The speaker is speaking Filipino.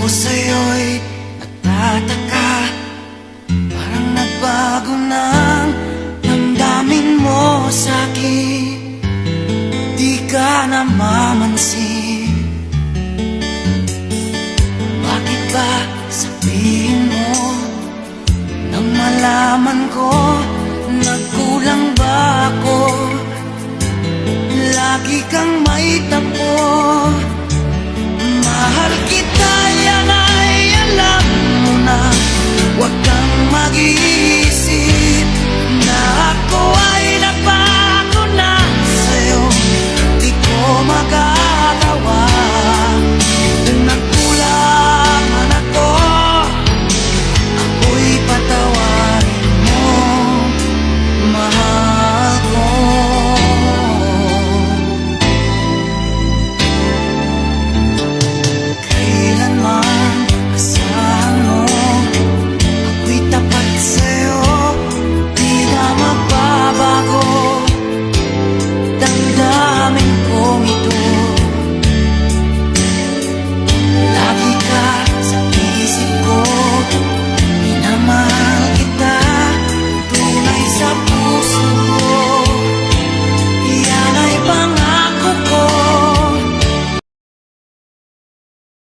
Ako sa'yo'y nagtataka, parang nagbago ng damdamin mo sa'kin. Di ka namamansin. Bakit ba sabihin mo nang malaman ko nagkulang ba ako? Lagi kang may tapo. Mahal kita, yan ay alam mo na. Huwag kang mag-iisip.